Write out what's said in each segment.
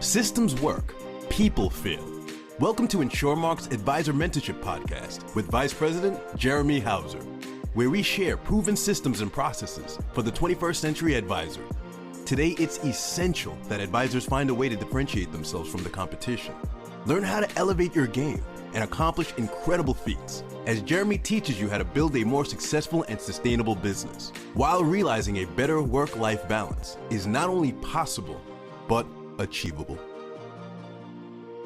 Systems work, people fail. Welcome to InsurMark's Advisor Mentorship Podcast with Vice President Jeremy Hauser, where we share proven systems and processes for the 21st century advisor. Today, it's essential that advisors find a way to differentiate themselves from the competition. Learn how to elevate your game and accomplish incredible feats as Jeremy teaches you how to build a more successful and sustainable business while realizing a better work-life balance is not only possible, but achievable.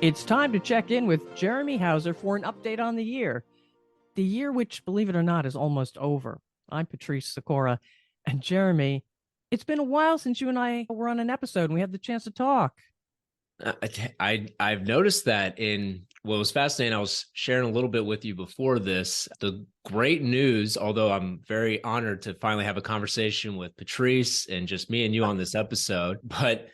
It's time to check in with Jeremy Hauser for an update on the year. The year which, believe it or not, is almost over. I'm Patrice Sikora, and Jeremy, it's been a while since you and I were on an episode and we had the chance to talk. I've noticed that in what was fascinating, I was sharing a little bit with you before this, the great news, although I'm very honored to finally have a conversation with Patrice and just me and you on this episode. But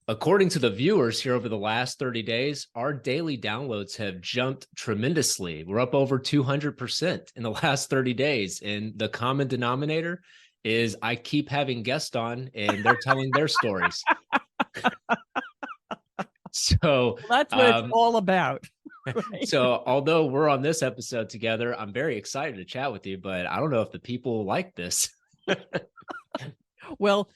according to the viewers here over the last 30 days, our daily downloads have jumped tremendously. We're up over 200% in the last 30 days. And the common denominator is I keep having guests on and they're telling their stories. So that's what it's all about. Right? So although we're on this episode together, I'm very excited to chat with you, but I don't know if the people like this. Well,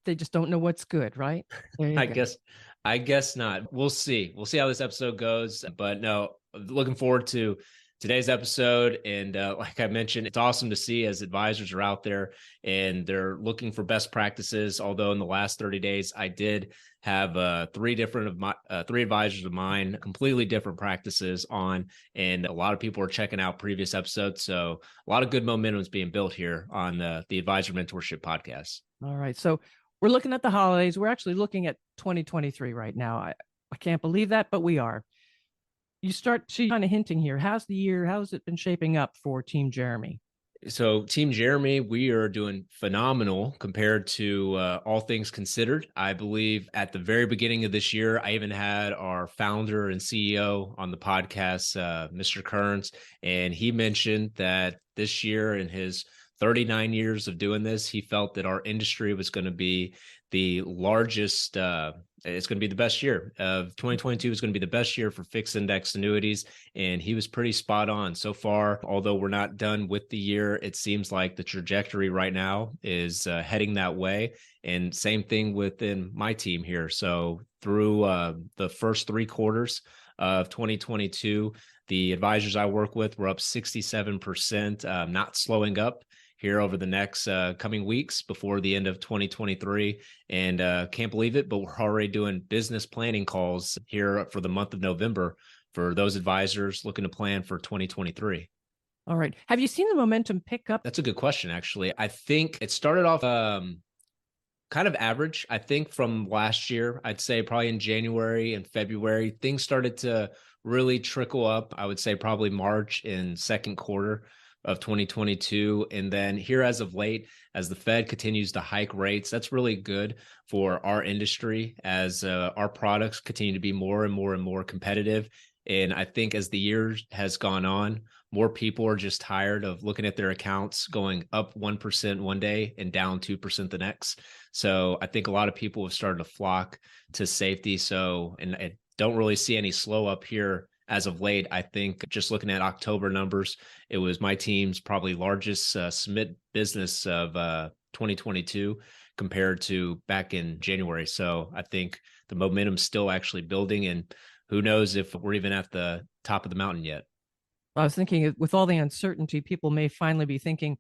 they just don't know what's good, right? I guess not. We'll see. We'll see how this episode goes. But no, looking forward to today's episode. And like I mentioned, it's awesome to see as advisors are out there and they're looking for best practices. Although in the last 30 days, I did have three advisors of mine, completely different practices on, and a lot of people are checking out previous episodes. So a lot of good momentum is being built here on the Advisor Mentorship Podcast. All right. So we're looking at the holidays. We're actually looking at 2023 right now. I can't believe that, but we are. You start kind of hinting here. How's it been shaping up for Team Jeremy? So Team Jeremy, we are doing phenomenal compared to all things considered. I believe at the very beginning of this year, I even had our founder and CEO on the podcast, Mr. Kearns, and he mentioned that this year in his 39 years of doing this, he felt that our industry was going to be the largest. It's going to be the best year of 2022 is going to be the best year for fixed index annuities. And he was pretty spot on so far. Although we're not done with the year, it seems like the trajectory right now is heading that way. And same thing within my team here. So through the first 3 quarters of 2022, the advisors I work with were up 67%, not slowing up here over the next coming weeks before the end of 2023. And can't believe it, but we're already doing business planning calls here for the month of November for those advisors looking to plan for 2023. All right. Have you seen the momentum pick up? That's a good question, actually. I think it started off kind of average. I think from last year, I'd say probably in January and February, things started to really trickle up. I would say probably March and second quarter of 2022. And then here as of late, as the Fed continues to hike rates, that's really good for our industry as our products continue to be more and more and more competitive. And I think as the year has gone on, more people are just tired of looking at their accounts going up 1% one day and down 2% the next. So I think a lot of people have started to flock to safety. So, and I don't really see any slow up here as of late. I think just looking at October numbers, it was my team's probably largest submit business of 2022 compared to back in January. So I think the momentum's still actually building, and who knows if we're even at the top of the mountain yet. I was thinking with all the uncertainty, people may finally be thinking,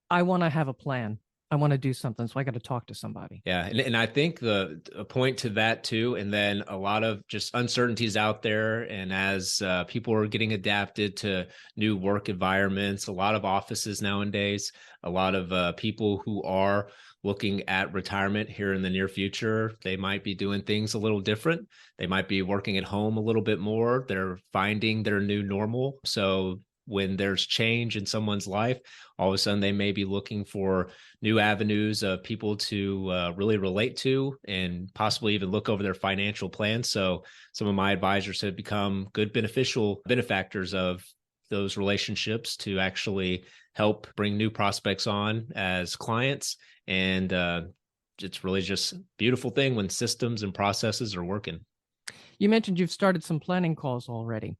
I want to have a plan. I want to do something, so I got to talk to somebody. Yeah, and I think a point to that too, and then a lot of just uncertainties out there, and as people are getting adapted to new work environments, a lot of offices nowadays, a lot of people who are looking at retirement here in the near future, they might be doing things a little different. They might be working at home a little bit more. They're finding their new normal. So when there's change in someone's life, all of a sudden they may be looking for new avenues of people to really relate to and possibly even look over their financial plans. So some of my advisors have become good benefactors of those relationships to actually help bring new prospects on as clients. And it's really just a beautiful thing when systems and processes are working. You mentioned you've started some planning calls already.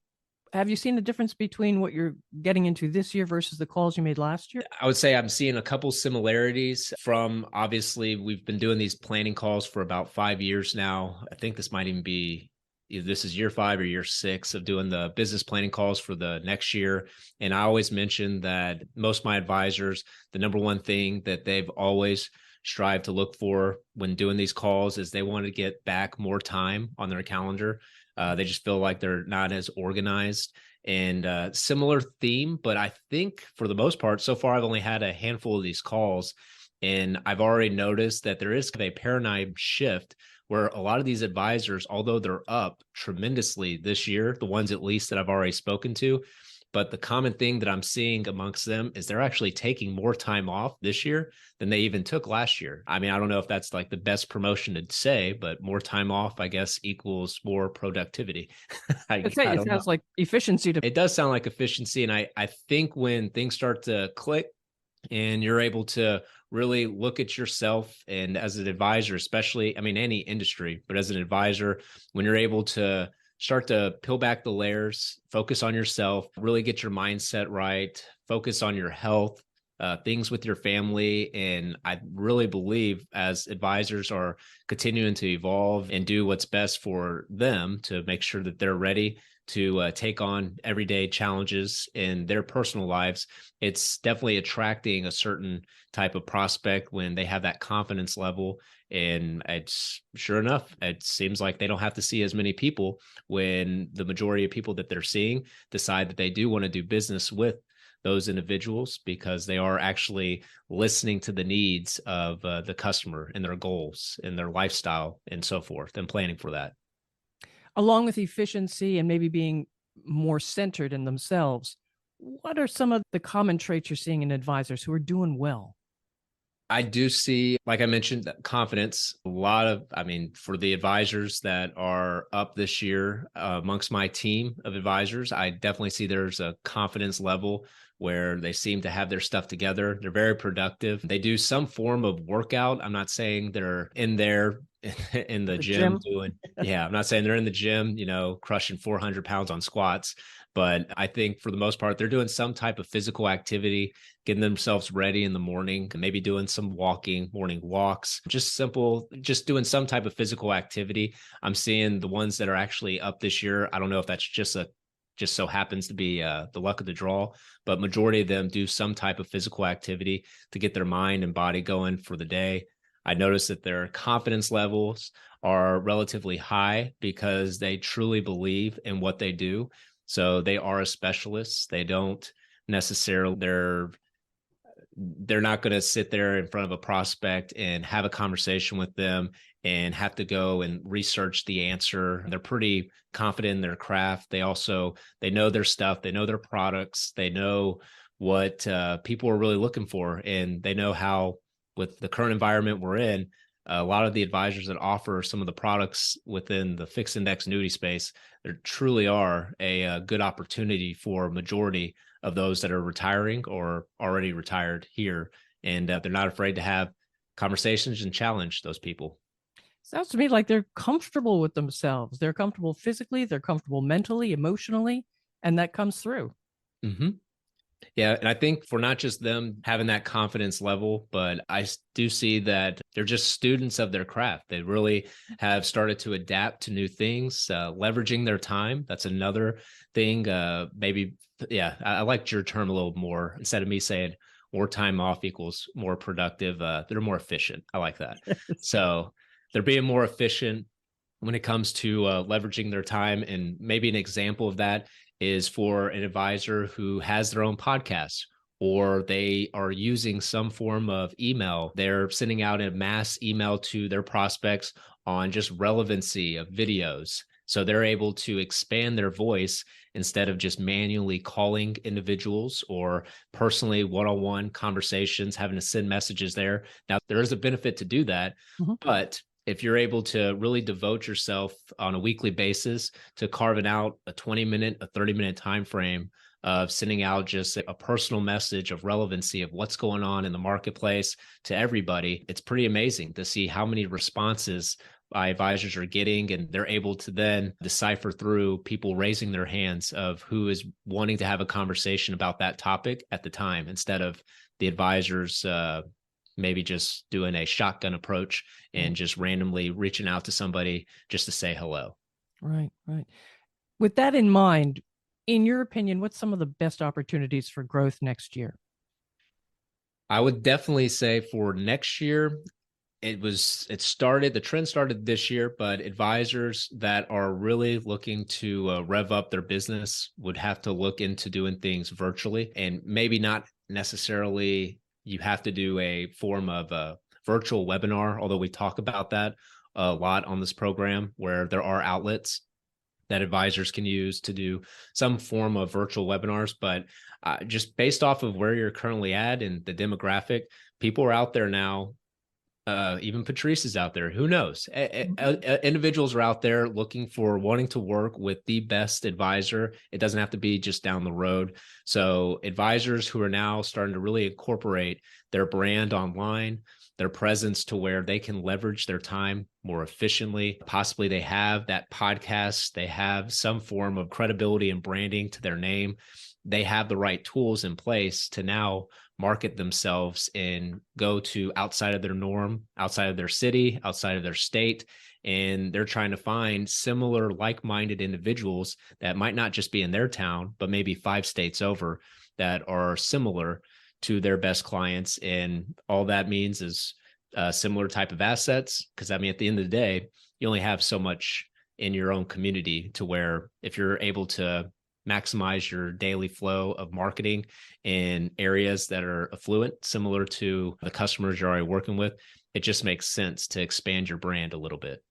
Have you seen the difference between what you're getting into this year versus the calls you made last year? I would say I'm seeing a couple similarities from, obviously, we've been doing these planning calls for about 5 years now. I think this might even be either this is year 5 or year 6 of doing the business planning calls for the next year. And I always mention that most of my advisors, the number one thing that they've always strived to look for when doing these calls is they want to get back more time on their calendar. They just feel like they're not as organized, and similar theme. But I think for the most part, so far, I've only had a handful of these calls, and I've already noticed that there is a paradigm shift where a lot of these advisors, although they're up tremendously this year, the ones at least that I've already spoken to, but the common thing that I'm seeing amongst them is they're actually taking more time off this year than they even took last year. I mean, I don't know if that's like the best promotion to say, but more time off, I guess, equals more productivity. I'd say I it don't know. sounds like efficiency to It does sound like efficiency. And I think when things start to click and you're able to really look at yourself, and as an advisor, especially, I mean, any industry, but as an advisor, when you're able to start to peel back the layers, focus on yourself, really get your mindset right, focus on your health, things with your family. And I really believe as advisors are continuing to evolve and do what's best for them to make sure that they're ready to take on everyday challenges in their personal lives, it's definitely attracting a certain type of prospect when they have that confidence level. And it's sure enough, it seems like they don't have to see as many people when the majority of people that they're seeing decide that they do want to do business with those individuals, because they are actually listening to the needs of the customer and their goals and their lifestyle and so forth, and planning for that. along with efficiency and maybe being more centered in themselves, what are some of the common traits you're seeing in advisors who are doing well? I do see, like I mentioned, that confidence. A lot of, I mean, for the advisors that are up this year, amongst my team of advisors, I definitely see there's a confidence level where they seem to have their stuff together. They're very productive. They do some form of workout. I'm not saying they're in there in the The gym gym? doing, yeah, I'm not saying they're in the gym, crushing 400 pounds on squats. But I think for the most part, they're doing some type of physical activity, getting themselves ready in the morning, maybe doing some walking, morning walks, just simple, just doing some type of physical activity. I'm seeing the ones that are actually up this year. I don't know if that's just so happens to be the luck of the draw, but majority of them do some type of physical activity to get their mind and body going for the day. I noticed that their confidence levels are relatively high because they truly believe in what they do. So they are a specialist. They don't necessarily, they're not going to sit there in front of a prospect and have a conversation with them and have to go and research the answer. They're pretty confident in their craft. They know their stuff. They know their products. They know what people are really looking for. And they know how, with the current environment we're in, a lot of the advisors that offer some of the products within the fixed index annuity space, there truly are a good opportunity for majority of those that are retiring or already retired here. And they're not afraid to have conversations and challenge those people. Sounds to me like they're comfortable with themselves. They're comfortable physically, they're comfortable mentally, emotionally, and that comes through. Mm-hmm. Yeah. And I think for not just them having that confidence level, but I do see that they're just students of their craft. They really have started to adapt to new things, leveraging their time. That's another thing. Maybe, yeah, I liked your term a little more. Instead of me saying more time off equals more productive, they're more efficient. I like that. So they're being more efficient when it comes to leveraging their time. And maybe an example of that is for an advisor who has their own podcast, or they are using some form of email. They're sending out a mass email to their prospects on just relevancy of videos. So they're able to expand their voice instead of just manually calling individuals or personally one-on-one conversations, having to send messages there. Now, there is a benefit to do that, but if you're able to really devote yourself on a weekly basis to carving out a 20-minute, a 30-minute time frame of sending out just a personal message of relevancy of what's going on in the marketplace to everybody, it's pretty amazing to see how many responses my advisors are getting, and they're able to then decipher through people raising their hands of who is wanting to have a conversation about that topic at the time, instead of the advisors maybe just doing a shotgun approach and just randomly reaching out to somebody just to say hello. Right, right. With that in mind, in your opinion, what's some of the best opportunities for growth next year? I would definitely say for next year, the trend started this year, but advisors that are really looking to rev up their business would have to look into doing things virtually, and maybe not necessarily you have to do a form of a virtual webinar, although we talk about that a lot on this program, where there are outlets that advisors can use to do some form of virtual webinars. But just based off of where you're currently at and the demographic, people are out there now. Even Patrice is out there. Who knows? Individuals are out there wanting to work with the best advisor. It doesn't have to be just down the road. So advisors who are now starting to really incorporate their brand online, their presence, to where they can leverage their time more efficiently. Possibly they have that podcast, they have some form of credibility and branding to their name. They have the right tools in place to now market themselves and go to outside of their norm, outside of their city, outside of their state. And they're trying to find similar like-minded individuals that might not just be in their town, but maybe 5 states over, that are similar to their best clients. And all that means is similar type of assets. Because I mean, at the end of the day, you only have so much in your own community, to where if you're able to maximize your daily flow of marketing in areas that are affluent, similar to the customers you're already working with, it just makes sense to expand your brand a little bit.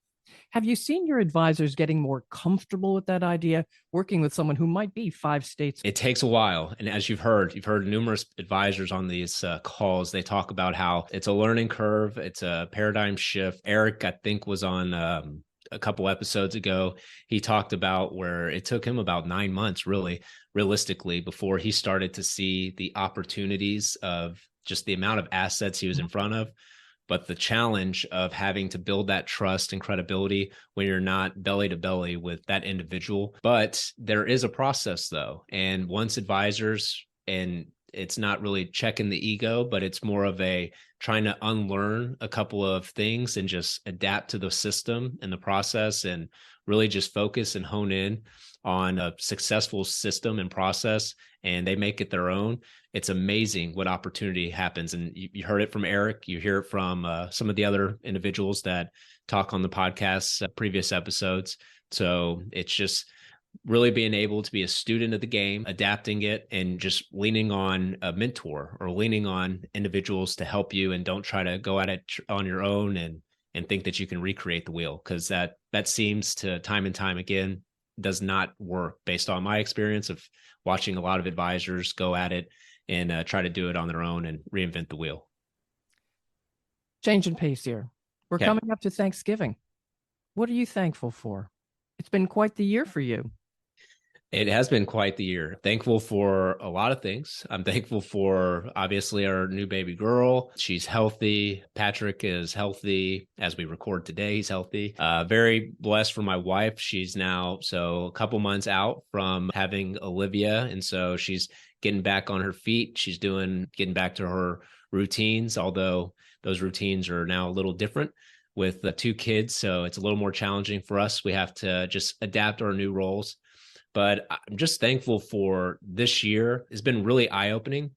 Have you seen your advisors getting more comfortable with that idea, working with someone who might be 5 states? It takes a while. And as you've heard numerous advisors on these calls, they talk about how it's a learning curve. It's a paradigm shift. Erich, I think, was on a couple episodes ago. He talked about where it took him about 9 months, really, realistically, before he started to see the opportunities of just the amount of assets he was in front of. But the challenge of having to build that trust and credibility when you're not belly to belly with that individual. But there is a process, though. And once advisors, and it's not really checking the ego, but it's more of a trying to unlearn a couple of things and just adapt to the system and the process, and really just focus and hone in on a successful system and process, and they make it their own. It's amazing what opportunity happens. And you heard it from Erich. You hear it from some of the other individuals that talk on the podcast, previous episodes. So it's just really being able to be a student of the game, adapting it, and just leaning on a mentor or leaning on individuals to help you, and don't try to go at it on your own and think that you can recreate the wheel, because that seems to time and time again does not work, based on my experience of watching a lot of advisors go at it and try to do it on their own and reinvent the wheel. Change in pace here. We're coming up to Thanksgiving. What are you thankful for? It's been quite the year for you. It has been quite the year. Thankful for a lot of things. I'm thankful for, obviously, our new baby girl. She's healthy. Patrick is healthy. As we record today, he's healthy. Very blessed for my wife. She's now a couple months out from having Olivia. And so she's getting back on her feet. She's getting back to her routines, although those routines are now a little different with the 2 kids. So it's a little more challenging for us. We have to just adapt our new roles. But I'm just thankful for this year. It's been really eye-opening.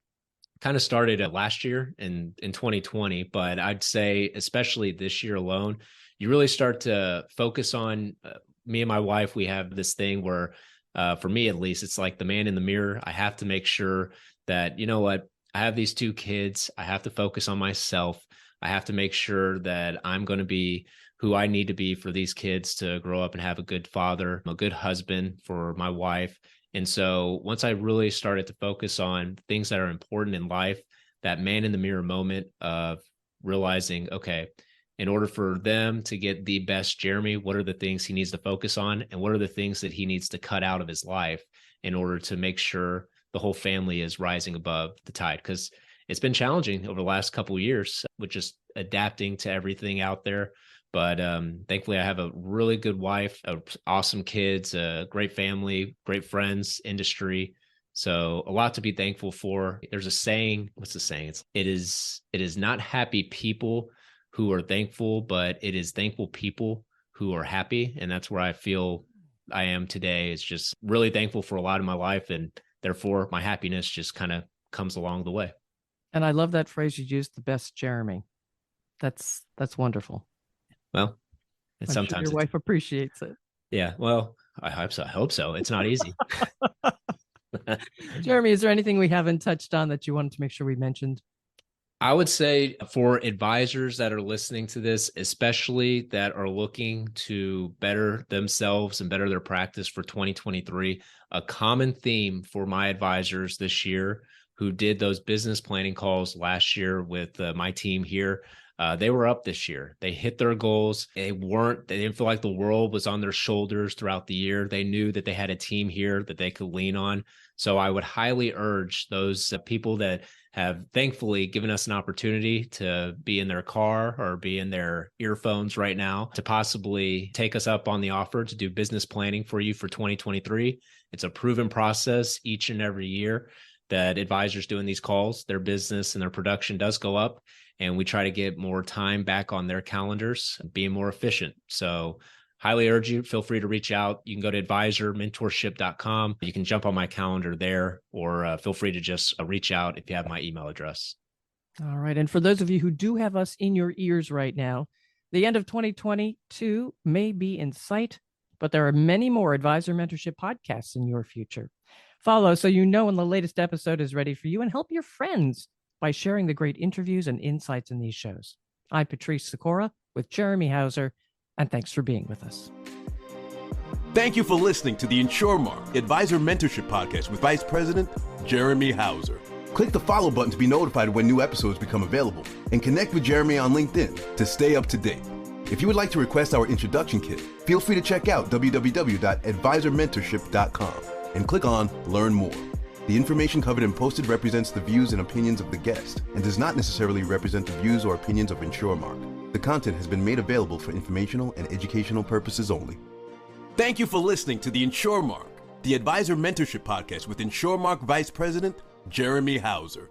Kind of started last year in 2020, but I'd say especially this year alone, you really start to focus on me and my wife. We have this thing where, for me at least, it's like the man in the mirror. I have to make sure that, you know what, I have these 2 kids. I have to focus on myself. I have to make sure that I'm going to be who I need to be for these kids to grow up and have a good father, a good husband for my wife. And so once I really started to focus on things that are important in life, that man in the mirror moment of realizing, okay, in order for them to get the best Jeremy, what are the things he needs to focus on? And what are the things that he needs to cut out of his life in order to make sure the whole family is rising above the tide? Because it's been challenging over the last couple of years with just adapting to everything out there. But thankfully, I have a really good wife, awesome kids, a great family, great friends, industry. So a lot to be thankful for. There's a saying. What's the saying? It is not happy people who are thankful, but it is thankful people who are happy. And that's where I feel I am today. It's just really thankful for a lot of my life. And therefore, my happiness just kind of comes along the way. And I love that phrase you used, the best Jeremy. That's wonderful. Well, I'm sure your wife appreciates it. Yeah. Well, I hope so. It's not easy. Jeremy, is there anything we haven't touched on that you wanted to make sure we mentioned? I would say for advisors that are listening to this, especially that are looking to better themselves and better their practice for 2023, a common theme for my advisors this year who did those business planning calls last year with my team here, they were up this year. They hit their goals. They didn't feel like the world was on their shoulders throughout the year. They knew that they had a team here that they could lean on. So I would highly urge those people that have thankfully given us an opportunity to be in their car or be in their earphones right now to possibly take us up on the offer to do business planning for you for 2023. It's a proven process each and every year that advisors doing these calls, their business and their production does go up. And we try to get more time back on their calendars, being more efficient. So highly urge you, feel free to reach out. You can go to advisormentorship.com. You can jump on my calendar there, or feel free to just reach out if you have my email address. All right. And for those of you who do have us in your ears right now, the end of 2022 may be in sight, but there are many more Advisor Mentorship podcasts in your future. Follow so you know when the latest episode is ready for you, and help your friends by sharing the great interviews and insights in these shows. I'm Patrice Sikora with Jeremy Hauser, and thanks for being with us. Thank you for listening to the InsurMark Advisor Mentorship Podcast with Vice President Jeremy Hauser. Click the follow button to be notified when new episodes become available, and connect with Jeremy on LinkedIn to stay up to date. If you would like to request our introduction kit, feel free to check out www.advisormentorship.com and click on Learn More. The information covered and posted represents the views and opinions of the guest and does not necessarily represent the views or opinions of InsurMark. The content has been made available for informational and educational purposes only. Thank you for listening to the InsurMark, the Advisor Mentorship Podcast with InsurMark Vice President Jeremy Hauser.